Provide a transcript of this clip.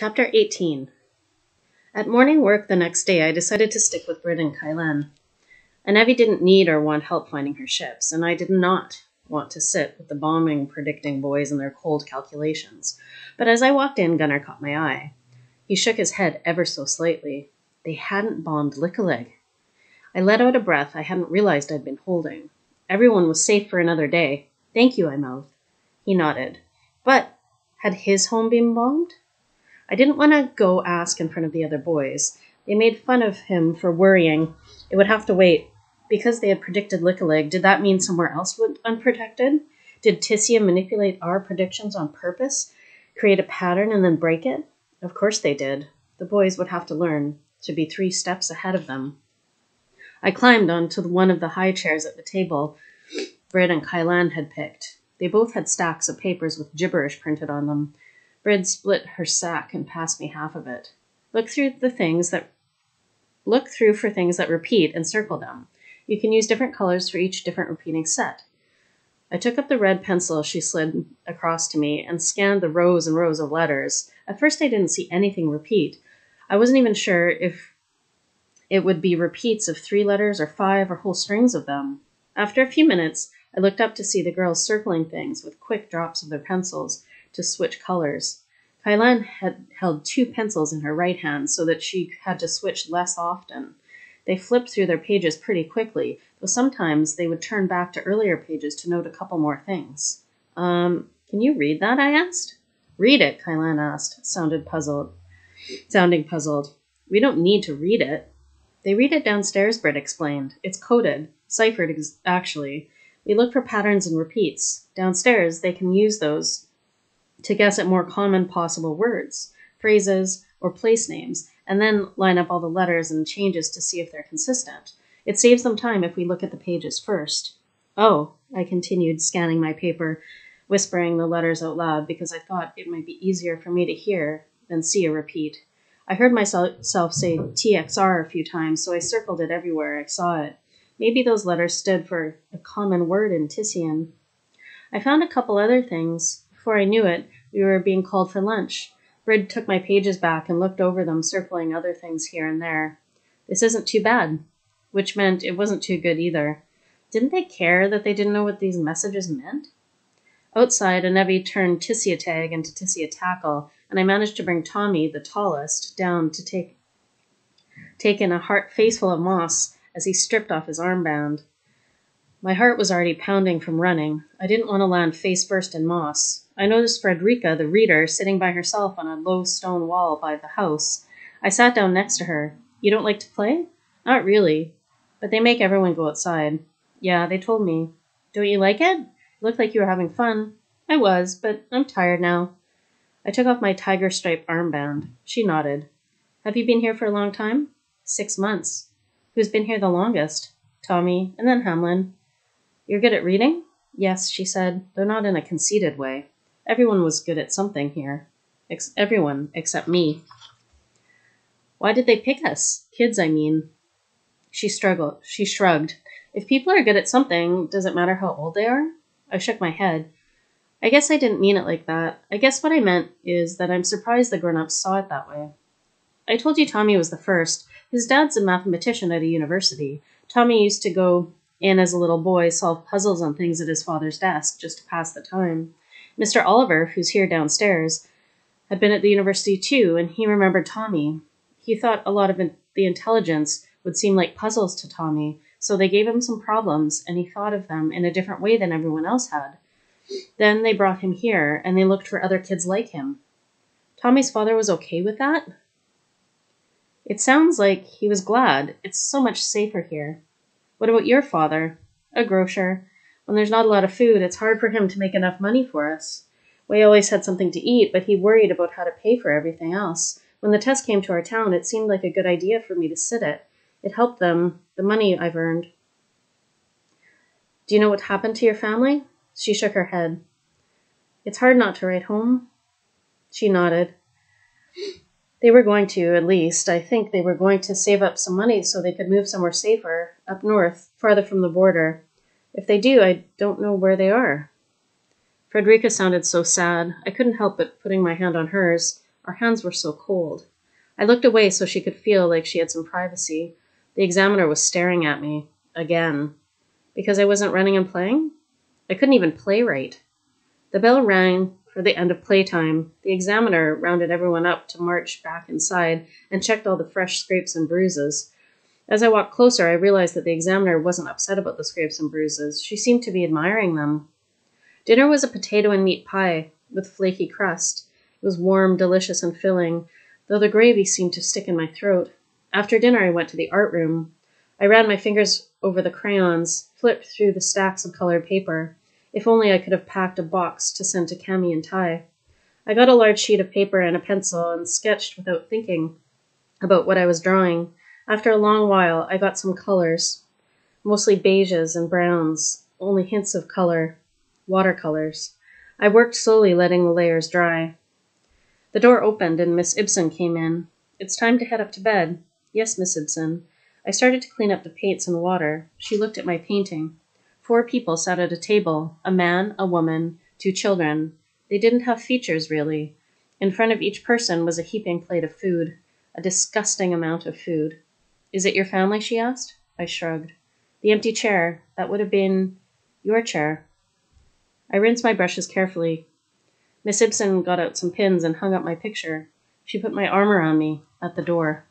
Chapter 18. At morning work the next day, I decided to stick with Brit and Kylan. Evie didn't need or want help finding her ships, and I did not want to sit with the bombing predicting boys and their cold calculations. But as I walked in, Gunnar caught my eye. He shook his head ever so slightly. They hadn't bombed Lik-a-Lig. I let out a breath I hadn't realized I'd been holding. Everyone was safe for another day. Thank you, I mouthed. He nodded. But had his home been bombed? I didn't want to go ask in front of the other boys. They made fun of him for worrying. It would have to wait. Because they had predicted Lik-a-Lig, did that mean somewhere else was unprotected? Did Tissia manipulate our predictions on purpose? Create a pattern and then break it? Of course they did. The boys would have to learn to be 3 steps ahead of them. I climbed onto one of the high chairs at the table Brit and Kylan had picked. They both had stacks of papers with gibberish printed on them. Brid split her sack and passed me half of it. Look through for things that repeat and circle them. You can use different colors for each different repeating set. I took up the red pencil she slid across to me and scanned the rows and rows of letters. At first I didn't see anything repeat. I wasn't even sure if it would be repeats of 3 letters or 5 or whole strings of them. After a few minutes, I looked up to see the girls circling things with quick drops of their pencils to switch colors. Kylan had held 2 pencils in her right hand so that she had to switch less often. They flipped through their pages pretty quickly, though sometimes they would turn back to earlier pages to note a couple more things. Can you read that? I asked. Read it, Kylan asked, sounding puzzled. We don't need to read it. They read it downstairs, Britt explained. It's coded, ciphered actually. We look for patterns and repeats. Downstairs, they can use those to guess at more common possible words, phrases, or place names, and then line up all the letters and changes to see if they're consistent. It saves them time if we look at the pages first. Oh, I continued, scanning my paper, whispering the letters out loud because I thought it might be easier for me to hear than see a repeat. I heard myself say TXR a few times, so I circled it everywhere I saw it. Maybe those letters stood for a common word in Tissian. I found a couple other things. Before I knew it, we were being called for lunch. Brid took my pages back and looked over them, circling other things here and there. This isn't too bad, which meant it wasn't too good either. Didn't they care that they didn't know what these messages meant? Outside, Evie turned Tissia Tag into Tissia Tackle, and I managed to bring Tommy, the tallest, down to take in a face full of moss as he stripped off his armband. My heart was already pounding from running. I didn't want to land face first in moss. I noticed Frederica, the reader, sitting by herself on a low stone wall by the house. I sat down next to her. You don't like to play? Not really. But they make everyone go outside. Yeah, they told me. Don't you like it? You looked like you were having fun. I was, but I'm tired now. I took off my tiger stripe armband. She nodded. Have you been here for a long time? 6 months. Who's been here the longest? Tommy, and then Hamlin. You're good at reading? Yes, she said, though not in a conceited way. Everyone was good at something here. Everyone except me. Why did they pick us? Kids, I mean. She shrugged. If people are good at something, does it matter how old they are? I shook my head. I guess I didn't mean it like that. I guess what I meant is that I'm surprised the grown-ups saw it that way. I told you Tommy was the first. His dad's a mathematician at a university. Tommy used to go in as a little boy, solve puzzles on things at his father's desk just to pass the time. Mr. Oliver, who's here downstairs, had been at the university too, and he remembered Tommy. He thought a lot of the intelligence would seem like puzzles to Tommy, so they gave him some problems, and he thought of them in a different way than everyone else had. Then they brought him here, and they looked for other kids like him. Tommy's father was okay with that? It sounds like he was glad. It's so much safer here. What about your father? A grocer. When there's not a lot of food, it's hard for him to make enough money for us. We always had something to eat, but he worried about how to pay for everything else. When the test came to our town, it seemed like a good idea for me to sit it. It helped them, the money I've earned. Do you know what happened to your family? She shook her head. It's hard not to write home. She nodded. They were going to, at least. I think they were going to save up some money so they could move somewhere safer, up north, farther from the border. If they do, I don't know where they are. Frederica sounded so sad. I couldn't help but putting my hand on hers. Her hands were so cold. I looked away so she could feel like she had some privacy. The examiner was staring at me. Again. Because I wasn't running and playing? I couldn't even play right. The bell rang for the end of playtime. The examiner rounded everyone up to march back inside and checked all the fresh scrapes and bruises. As I walked closer, I realized that the examiner wasn't upset about the scrapes and bruises. She seemed to be admiring them. Dinner was a potato and meat pie with flaky crust. It was warm, delicious, and filling, though the gravy seemed to stick in my throat. After dinner, I went to the art room. I ran my fingers over the crayons, flipped through the stacks of colored paper. If only I could have packed a box to send to Cami and Ty. I got a large sheet of paper and a pencil and sketched without thinking about what I was drawing. After a long while, I got some colors, mostly beiges and browns, only hints of color, watercolors. I worked slowly, letting the layers dry. The door opened and Miss Ibsen came in. It's time to head up to bed. Yes, Miss Ibsen. I started to clean up the paints and water. She looked at my painting. 4 people sat at a table, a man, a woman, 2 children. They didn't have features, really. In front of each person was a heaping plate of food, a disgusting amount of food. Is it your family, she asked? I shrugged. The empty chair, that would have been your chair. I rinsed my brushes carefully. Miss Ibsen got out some pins and hung up my picture. She put my arm around me at the door.